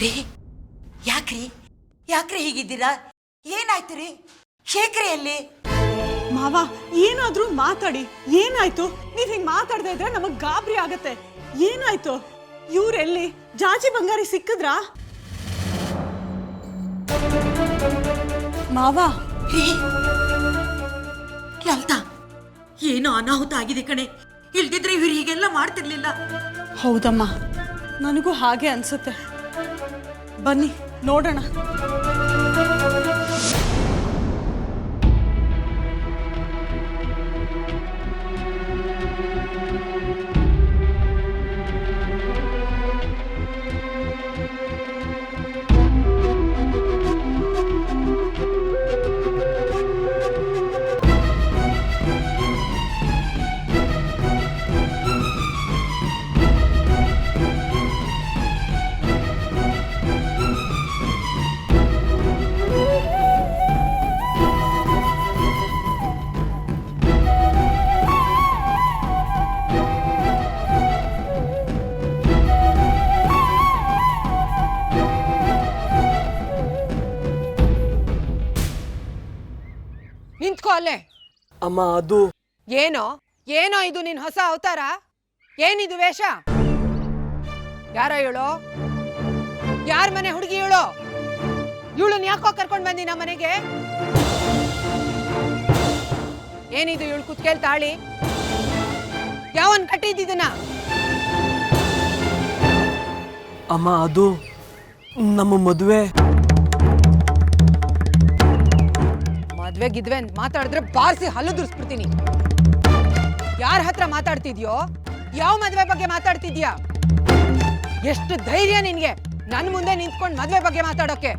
ರೀ ಯಾಕ್ರಿ ಯಾಕ್ರಿ ಹೀಗಿದ್ದೀರಾ? ಏನಾಯ್ತು ರೀ? ಶೇಖರಿಯಲ್ಲಿ ಮಾವ ಏನಾದ್ರೂ ಮಾತಾಡಿ. ಏನಾಯ್ತು? ನೀವ್ ಹಿಂಗ್ ಮಾತಾಡ್ತಾ ಇದ್ರೆ ನಮಗ್ ಗಾಬರಿ ಆಗತ್ತೆ. ಏನಾಯ್ತು? ಇವ್ರೆಲ್ಲಿ? ಜಾಜಿ ಬಂಗಾರಿ ಸಿಕ್ಕಿದ್ರಾ? ಮಾವ ರೀ ಲಲಿತಾ, ಏನೋ ಅನಾಹುತ ಆಗಿದೆ ಕಣೆ. ಇಲ್ದಿದ್ರೆ ಇವ್ರು ಹೀಗೆಲ್ಲ ಮಾಡ್ತಿರ್ಲಿಲ್ಲ. ಹೌದಮ್ಮ, ನನಗೂ ಹಾಗೆ ಅನ್ಸುತ್ತೆ. ಬನ್ನಿ ನೋಡೋಣ. ನಿಂತ್ಕೋ ಅಲ್ಲೇ. ಅಮ್ಮ ಅದು ಏನೋ ಏನೋ ಇದು ನಿನ್ ಹೊಸ ಅವತಾರ? ಏನಿದು ವೇಷ? ಯಾರ ಇವಳು? ಯಾರ ಮನೆ ಹುಡುಗಿ ಇವಳು? ಇವಳನ್ನ ಯಾಕೋ ಕರ್ಕೊಂಡ್ ಬಂದಿ ನಮ್ಮ ಮನೆಗೆ? ಏನಿದು ಇವಳು ಕುತ್ಕೇಳ್ ತಾಳಿ? ಯಾವನ್ ಕಟ್ಟಿದ್ದಿದನ? ಅಮ್ಮ ಅದು ನಮ್ಮ ಮದುವೆ. ಮದ್ವೆ ಗಿದ್ವೆ ಅಂತ ಮಾತಾಡಿದ್ರೆ ಬಾರಿಸಿ ಹಲ್ಲು ದುರ್ಸ್ಬಿಡ್ತೀನಿ. ಯಾರ ಹತ್ರ ಮಾತಾಡ್ತಿದ್ಯೋ? ಯಾವ ಮದ್ವೆ ಬಗ್ಗೆ ಮಾತಾಡ್ತಿದ್ಯಾ? ಎಷ್ಟು ಧೈರ್ಯ ನಿನ್ಗೆ ನನ್ ಮುಂದೆ ನಿಂತ್ಕೊಂಡು ಮದ್ವೆ ಬಗ್ಗೆ ಮಾತಾಡೋಕೆ?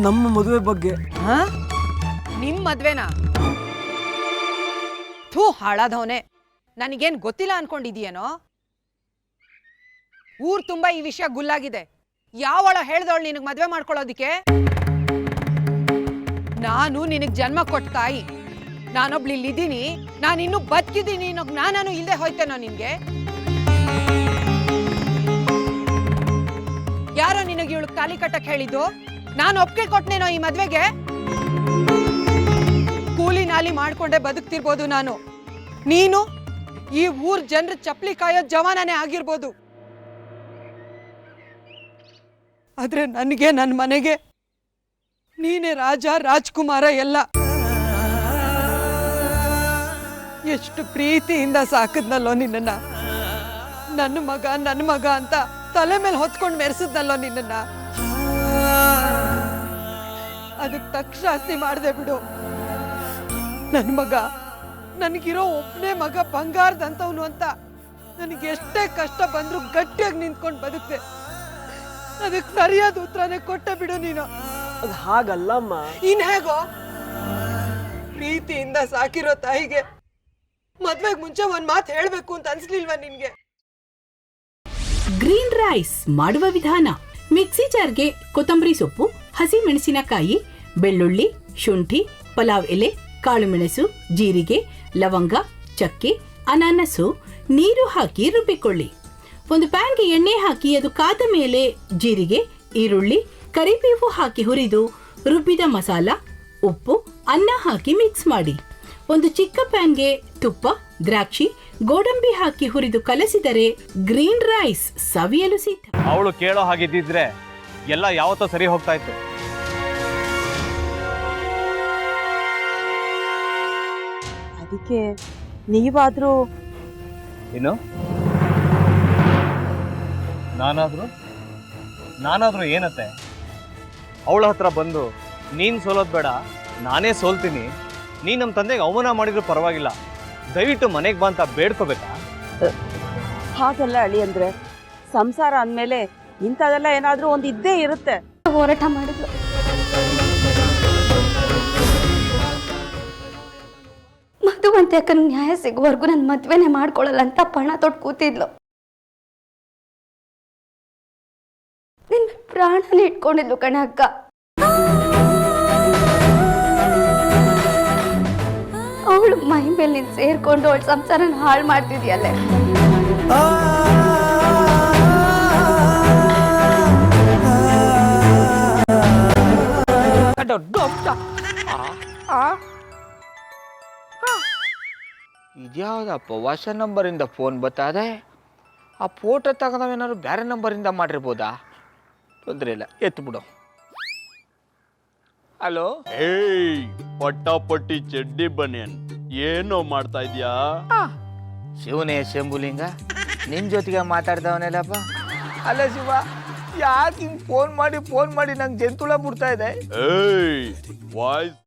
ನಮ್ಮ ಮದುವೆ ಬಗ್ಗೆ. ನಿಮ್ ಮದ್ವೆನಾ? ಥೂ ಹಾಳಾದವನೆ, ನನಗೇನ್ ಗೊತ್ತಿಲ್ಲ ಅನ್ಕೊಂಡಿದೀಯೇನೋ? ಊರ್ ತುಂಬಾ ಈ ವಿಷಯ ಗುಲ್ಲಾಗಿದೆ. ಯಾವಳ ಹೇಳ್ದವಳು ನಿನಗ್ ಮದ್ವೆ ಮಾಡ್ಕೊಳ್ಳೋದಿಕ್ಕೆ? ನಾನು ನಿನಗ್ ಜನ್ಮ ಕೊಟ್ಟ ತಾಯಿ. ನಾನೊಬ್ಳು ಇಲ್ಲಿದ್ದೀನಿ, ನಾನಿನ್ನೂ ಬದುಕಿದ್ದೀನಿ ಅನ್ನೋ ಜ್ಞಾನನೂ ಇಲ್ಲದೆ ಹೋಯ್ತೇನೋ ನಿನ್ಗೆ? ಯಾರೋ ನಿನಗೆ ಇವಳು ತಾಲಿ ಕಟ್ಟಕ್ ಹೇಳಿದ್ದು? ನಾನು ಒಪ್ಪಿಗೆ ಕೊಟ್ನೇನೋ ಈ ಮದ್ವೆಗೆ? ಕೂಲಿ ನಾಲಿ ಮಾಡ್ಕೊಂಡೆ ಬದುಕ್ತಿರ್ಬೋದು ನಾನು. ನೀನು ಈ ಊರ್ ಜನರ ಚಪ್ಪಲಿ ಕಾಯೋ ಜವಾನನೇ ಆಗಿರ್ಬೋದು. ಆದ್ರೆ ನನಗೆ, ನನ್ನ ಮನೆಗೆ ನೀನೇ ರಾಜ, ರಾಜ್ಕುಮಾರ ಎಲ್ಲ. ಎಷ್ಟು ಪ್ರೀತಿಯಿಂದ ಸಾಕದ್ನಲ್ಲೋ ನಿನ್ನನ್ನ. ನನ್ನ ಮಗ ಅಂತ ತಲೆ ಮೇಲೆ ಹೊತ್ಕೊಂಡು ಮೆರೆಸದ್ನಲ್ಲೋ ನಿನ್ನನ್ನ. ಅದಕ್ಕೆ ತಕ್ಕ ಶಾಸ್ತಿ ಮಾಡದೆ ಬಿಡು. ನನ್ನ ಮಗ, ನನಗಿರೋ ಒಬ್ಬನೇ ಮಗ, ಬಂಗಾರದಂತವನು ಅಂತ ನನಗೆ ಎಷ್ಟೇ ಕಷ್ಟ ಬಂದ್ರು ಗಟ್ಟಿಯಾಗಿ ನಿಂತ್ಕೊಂಡು ಬದುಕ್ತೆ. ಅದಕ್ಕೆ ಸರಿಯಾದ ಉತ್ತರನೇ ಕೊಟ್ಟೆ ಬಿಡು ನೀನು. ಅದು ಹಾಗಲ್ಲಮ್ಮ. ಇನ್ ಹೇಗೋ? ಪ್ರೀತಿಯಿಂದ ಸಾಕಿರೋ ತಾಯಿಗೆ ಮದ್ವೆಗ್ ಮುಂಚೆ ಒಂದ್ ಮಾತು ಹೇಳ್ಬೇಕು ಅಂತ ಅನ್ಸ್ಲಿಲ್ವಾ ನಿನ್ಗೆ? ಗ್ರೀನ್ ರೈಸ್ ಮಾಡುವ ವಿಧಾನ: ಮಿಕ್ಸಿ ಜಾರ್ಗೆ ಕೊತ್ತಂಬರಿ ಸೊಪ್ಪು, ಹಸಿ ಮೆಣಸಿನಕಾಯಿ, ಬೆಳ್ಳುಳ್ಳಿ, ಶುಂಠಿ, ಪಲಾವ್ ಎಲೆ, ಕಾಳುಮೆಣಸು, ಜೀರಿಗೆ, ಲವಂಗ, ಚಕ್ಕೆ, ಅನಾನಸು, ನೀರು ಹಾಕಿ ರುಬ್ಬಿಕೊಳ್ಳಿ. ಒಂದು ಪ್ಯಾನ್ಗೆ ಎಣ್ಣೆ ಹಾಕಿ ಅದು ಕಾದ ಮೇಲೆ ಜೀರಿಗೆ, ಈರುಳ್ಳಿ, ಕರಿಬೇವು ಹಾಕಿ ಹುರಿದು ರುಬ್ಬಿದ ಮಸಾಲ, ಉಪ್ಪು, ಅನ್ನ ಹಾಕಿ ಮಿಕ್ಸ್ ಮಾಡಿ. ಒಂದು ಚಿಕ್ಕ ಪ್ಯಾನ್ಗೆ ತುಪ್ಪ, ದ್ರಾಕ್ಷಿ, ಗೋಡಂಬಿ ಹಾಕಿ ಹುರಿದು ಕಲಸಿದರೆ ಗ್ರೀನ್ ರೈಸ್ ಸವಿಯಲು ಸಿದ್ಧ. ಅವಳು ಕೇಳೋ ಹಾಗಿದ್ದಿದ್ರೆ ಎಲ್ಲ ಯಾವತ್ತೋ ಸರಿ ಹೋಗ್ತಾ ಇತ್ತು. ಅದಕ್ಕೆ ನೀವಾದ್ರೂ ಏನು? ನಾನಾದ್ರೂ ಏನತ್ತೆ? ಅವಳ ಹತ್ರ ಬಂದು ನೀನ್ ಸೋಲೋದ್ ಬೇಡ, ನಾನೇ ಸೋಲ್ತೀನಿ, ನೀನ್ ನಮ್ಮ ತಂದೆಗೆ ಅವಮಾನ ಮಾಡಿದ್ರು ಪರವಾಗಿಲ್ಲ, ದಯವಿಟ್ಟು ಮನೆಗೆ ಬಾ ಅಂತ ಬೇಡ್ಕೋಬೇಕಾ? ಹಾಗೆಲ್ಲ ಅಳಿ ಅಂದ್ರೆ ಸಂಸಾರ ಅಂದ್ಮೇಲೆ ಇಂಥದೆಲ್ಲ ಏನಾದ್ರೂ ಒಂದು ಇದ್ದೇ ಇರುತ್ತೆ. ಹೋರಾಟ ಮಾಡಿದ್ಲು. ಮಧುವಂತೆ ಅಕ್ಕನ ನ್ಯಾಯ ಸಿಗುವವರೆಗೂ ನನ್ನ ಮದ್ವೆನೆ ಮಾಡ್ಕೊಳ್ಳಲ್ಲ ಅಂತ ಪಣ ತೊಟ್ಟು ಕೂತಿದ್ಲು. ನಿನ್ನ ಪ್ರಾಣನೇ ಇಟ್ಕೊಂಡಿದ್ಲು ಕಣೆ ಅಕ್ಕ. ಅವಳು ಮೈ ಮೇಲೆ ನೀನು ಸೇರ್ಕೊಂಡು ಅವಳ ಸಂಸಾರನ ಹಾಳು ಮಾಡ್ತಿದ್ಯಲ್ಲೇ. ಇದ್ಯಾವುದಪ್ಪ ಹೊಸ ನಂಬರಿಂದ ಫೋನ್ ಬರ್ತದೆ. ಆ ಫೋಟೋ ತಗೊಂಡವೇನಾದ್ರು ಬೇರೆ ನಂಬರಿಂದ ಮಾಡಿರ್ಬೋದಾ? ತೊಂದರೆ ಇಲ್ಲ, ಎತ್ತು ಬಿಡು. ಹಲೋ, ಏಯ್ ಪಟ್ಟಾಪಟ್ಟಿ ಚಡ್ಡಿ ಬನಿಯನ್, ಏನೋ ಮಾಡ್ತಾ ಇದ್ಯಾ? ಶಿವನೇ ಶಂಭುಲಿಂಗ, ನಿನ್ನ ಜೊತೆಗೆ ಮಾತಾಡ್ದವನೇಲಪ್ಪ. ಅಲ್ಲ ಶಿವ, ಯಾಕೆ ಹಿಂಗೆ ಫೋನ್ ಮಾಡಿ ನಂಗೆ ಜಂತುಳ ಬಿಡ್ತಾ ಇದೆ? ಏಯ್ ವಾಯ್ಸ್